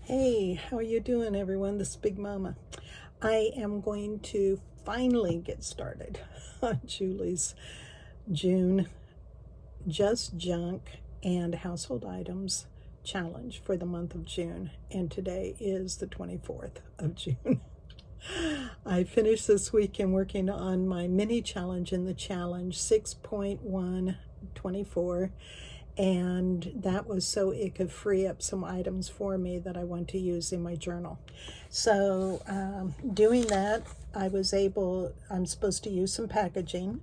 Hey, how are you doing, everyone? This is Big Mama. I am going to finally get started on Julie's June Just Junk and Household Items challenge for the month of June, and today is the 24th of June. I finished this weekend working on my mini challenge in the challenge 6.124, and that was so it could free up some items for me that I want to use in my journal. So doing that, I'm supposed to use some packaging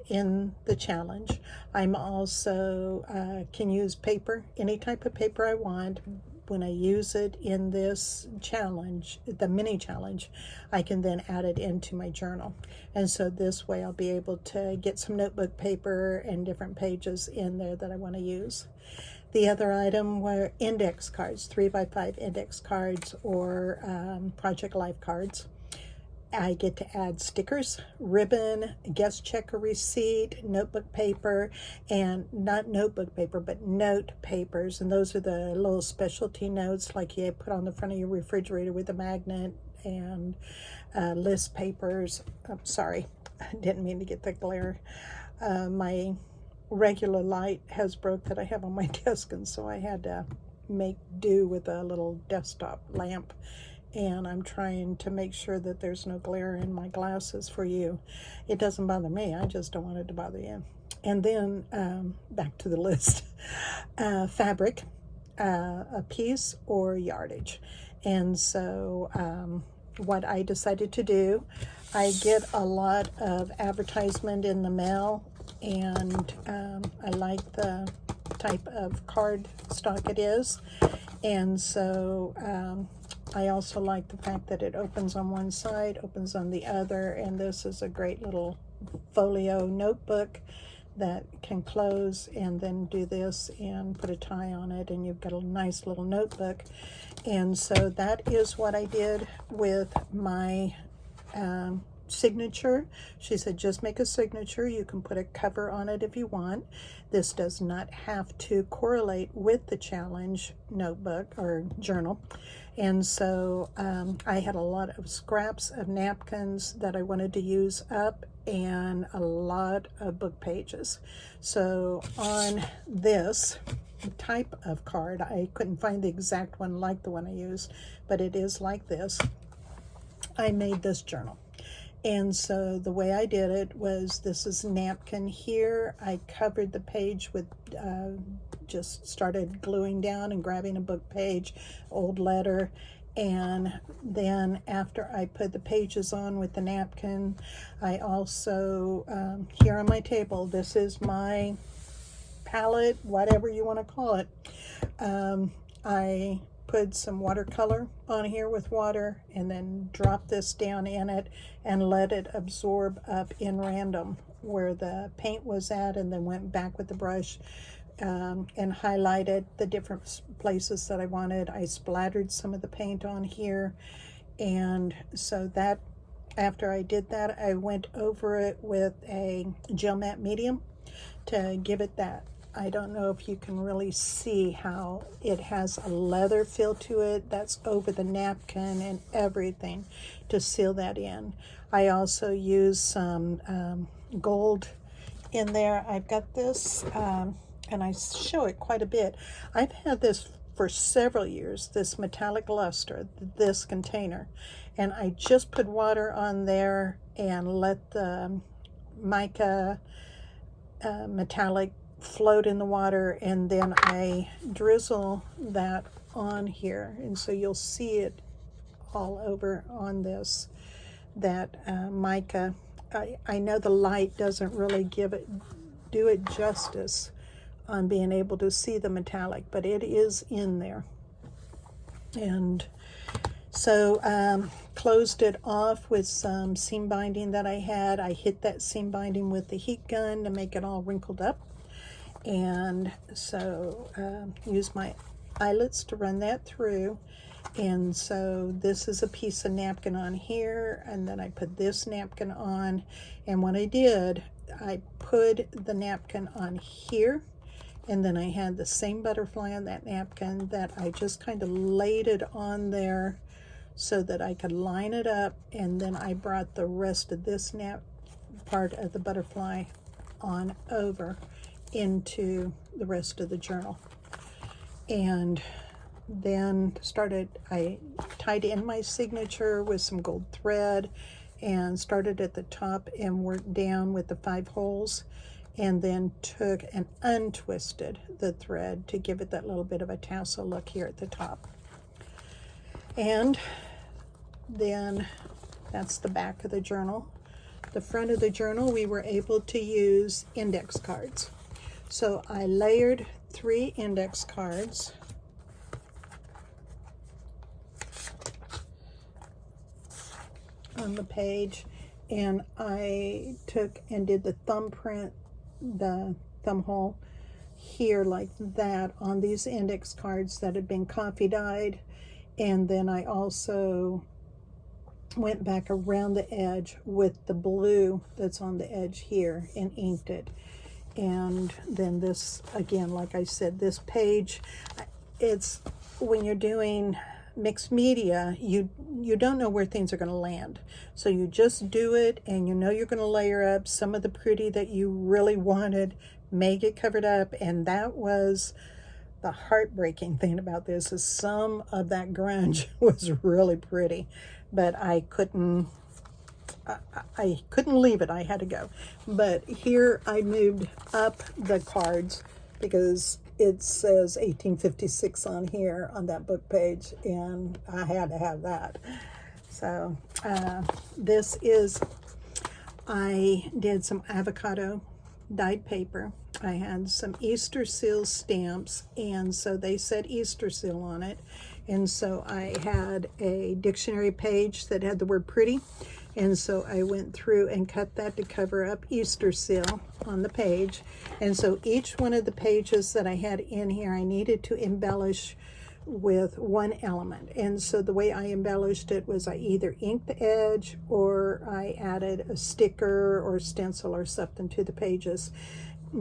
in the challenge. I'm also can use paper, any type of paper I want. When I use it in this challenge, the mini challenge, I can then add it into my journal. And so this way I'll be able to get some notebook paper and different pages in there that I want to use. The other item were index cards, 3x5 index cards or Project Life cards. I get to add stickers, ribbon, guest checker receipt, notebook paper, and not notebook paper, but note papers. And those are the little specialty notes like you put on the front of your refrigerator with a magnet, and list papers. I'm sorry, I didn't mean to get the glare. My regular light has broke that I have on my desk, and so I had to make do with a little desktop lamp. And I'm trying to make sure that there's no glare in my glasses for you. It doesn't bother me, I just don't want it to bother you. And then back to the list. Fabric, a piece or yardage. And so what I decided to do, I get a lot of advertisement in the mail, and I like the type of card stock it is. And so I also like the fact that it opens on one side, opens on the other, and this is a great little folio notebook that can close and then do this and put a tie on it, and you've got a nice little notebook. And so that is what I did with my signature. She said just make a signature. You can put a cover on it if you want. This does not have to correlate with the challenge notebook or journal. And so I had a lot of scraps of napkins that I wanted to use up, and a lot of book pages. So on this type of card, I couldn't find the exact one like the one I used, but it is like this. I made this journal. And so the way I did it was, this is napkin here. I covered the page with, just started gluing down and grabbing a book page, old letter. And then after I put the pages on with the napkin, I also, here on my table, this is my palette, whatever you want to call it. I put some watercolor on here with water, and then drop this down in it and let it absorb up in random where the paint was at, and then went back with the brush and highlighted the different places that I wanted. I splattered some of the paint on here, and so that after I did that, I went over it with a gel matte medium to give it that, I don't know if you can really see how it has a leather feel to it. That's over the napkin and everything to seal that in. I also use some gold in there. I've got this, and I show it quite a bit. I've had this for several years, this metallic luster, this container. And I just put water on there and let the mica metallic float in the water, and then I drizzle that on here, and so you'll see it all over on this, that mica. I know the light doesn't really do it justice on being able to see the metallic, but it is in there. And so closed it off with some seam binding that I had. I hit that seam binding with the heat gun to make it all wrinkled up. And so use my eyelets to run that through. And so this is a piece of napkin on here, and then I put this napkin on. And what I did, I put the napkin on here, And then I had the same butterfly on that napkin that I just kind of laid it on there so that I could line it up, and then I brought the rest of this part of the butterfly on over into the rest of the journal. And then I tied in my signature with some gold thread and started at the top and worked down with the 5 holes, and then took and untwisted the thread to give it that little bit of a tassel look here at the top. And then that's the back of the journal. The front of the journal, we were able to use index cards. So I layered 3 index cards. On the page, and I took and did the thumbprint, the thumb hole here like that on these index cards that had been coffee dyed, and then I also went back around the edge with the blue that's on the edge here and inked it. And then this, again, like I said, this page, it's when you're doing mixed media, you don't know where things are going to land, so you just do it, and you know you're going to layer up some of the pretty that you really wanted may get covered up. And that was the heartbreaking thing about this, is some of that grunge was really pretty, but I couldn't leave it. I had to go. But here I moved up the cards because it says 1856 on here on that book page, and I had to have that. So this is, I did some avocado dyed paper. I had some Easter seal stamps, and so they said Easter seal on it. And so I had a dictionary page that had the word pretty, and so I went through and cut that to cover up Easter seal on the page. And so each one of the pages that I had in here, I needed to embellish with one element. And so the way I embellished it was I either inked the edge, or I added a sticker or stencil or something to the pages,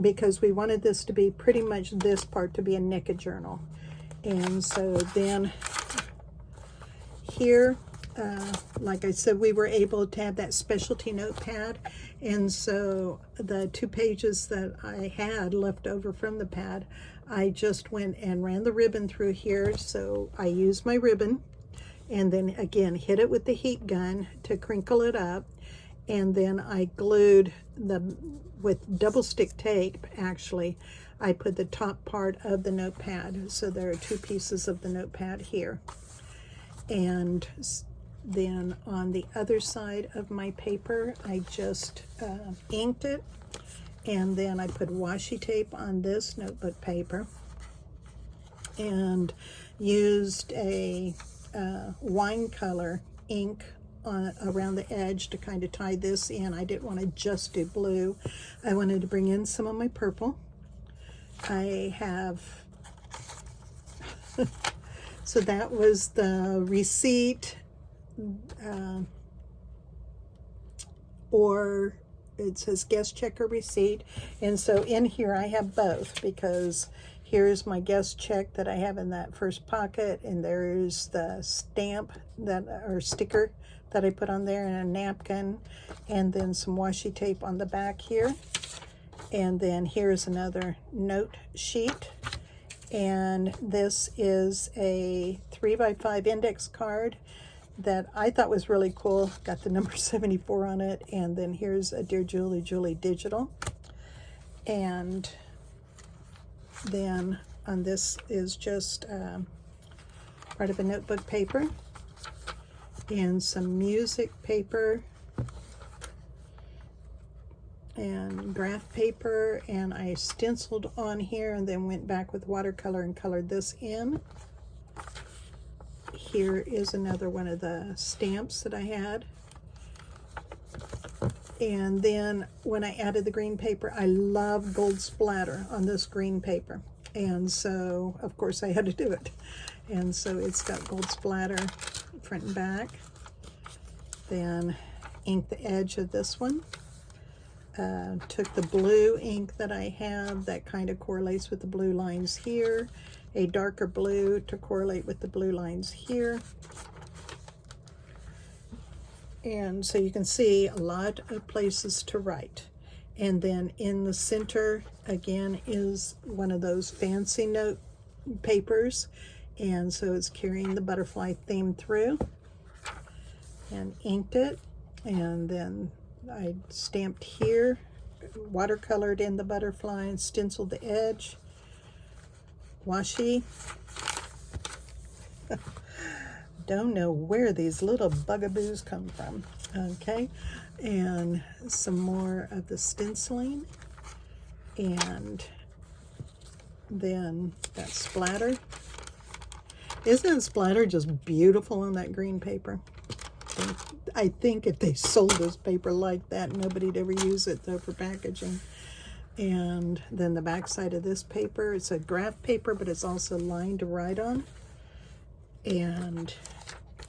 because we wanted this to be pretty much, this part to be a naked journal. And so then here, like I said, we were able to have that specialty notepad, and so the 2 pages that I had left over from the pad, I just went and ran the ribbon through here. So I used my ribbon, and then again hit it with the heat gun to crinkle it up, and then I glued with double stick tape, actually I put the top part of the notepad, so there are 2 pieces of the notepad here. And then on the other side of my paper, I just inked it, and then I put washi tape on this notebook paper and used a wine color ink around the edge to kind of tie this in. I didn't want to just do blue. I wanted to bring in some of my purple. I have so that was the receipt, or it says guest checker receipt. And so in here I have both, because here's my guest check that I have in that first pocket, and there's the stamp or sticker that I put on there, and a napkin, and then some washi tape on the back here. And then here's another note sheet, and this is a 3x5 index card that I thought was really cool. Got the number 74 on it, and then here's a Dear Julie, Julie digital. And then on this is just part of a notebook paper and some music paper and graph paper, and I stenciled on here and then went back with watercolor and colored this in. Here is another one of the stamps that I had. And then when I added the green paper, I love gold splatter on this green paper, and so of course I had to do it. And so it's got gold splatter front and back. Then ink the edge of this one. took the blue ink that I have that kind of correlates with the blue lines here, a darker blue to correlate with the blue lines here. And so you can see a lot of places to write. And then in the center, again, is one of those fancy note papers. And so it's carrying the butterfly theme through, and inked it. And then I stamped here, watercolored in the butterfly, and stenciled the edge. Washi. Don't know where these little bugaboos come from. Okay, and some more of the stenciling, and then that splatter. Isn't that splatter just beautiful on that green paper? I think if they sold this paper like that, nobody'd ever use it though for packaging. And then the back side of this paper, it's a graph paper, but it's also lined to write on. And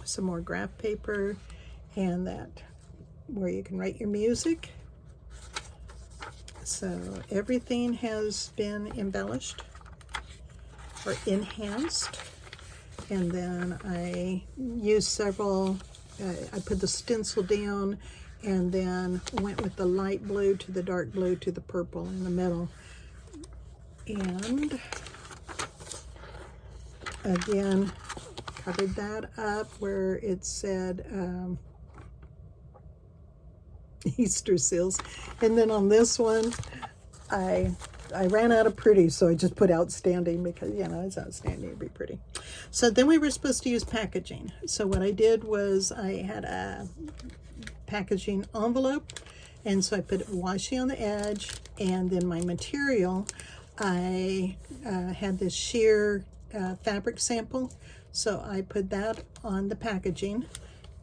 some more graph paper, and that where you can write your music. So everything has been embellished or enhanced. And then I used several, I put the stencil down and then went with the light blue to the dark blue to the purple in the middle. And again, covered that up where it said Easter seals. And then on this one, I ran out of pretty, so I just put outstanding because, you know, it's outstanding to be pretty. So then we were supposed to use packaging. So what I did was I had a packaging envelope, and so I put washi on the edge, and then my material, I had this sheer fabric sample, so I put that on the packaging.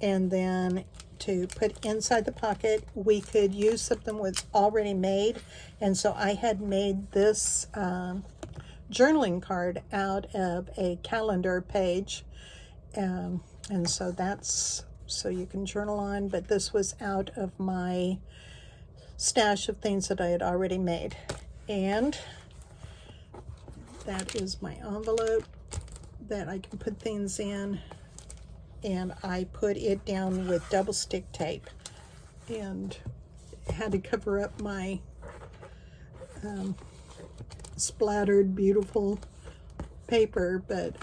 And then to put inside the pocket, we could use something that's already made, and so I had made this journaling card out of a calendar page, and so that's so you can journal on, but this was out of my stash of things that I had already made. And that is my envelope that I can put things in, and I put it down with double stick tape and had to cover up my splattered beautiful paper. But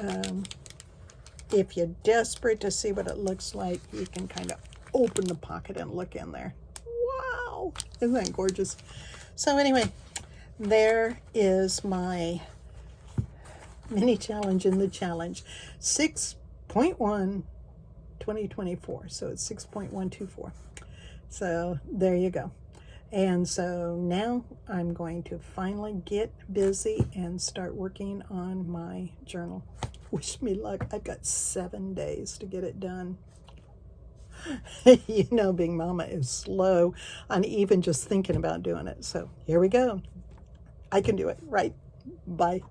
if you're desperate to see what it looks like, you can kind of open the pocket and look in there. Wow, isn't that gorgeous? So anyway, there is my mini challenge in the challenge 6.1 2024. So it's 6.124. So there you go. And so now I'm going to finally get busy and start working on my journal. Wish me luck. I've got 7 days to get it done. You know, being mama is slow on even just thinking about doing it. So here we go. I can do it. Right. Bye.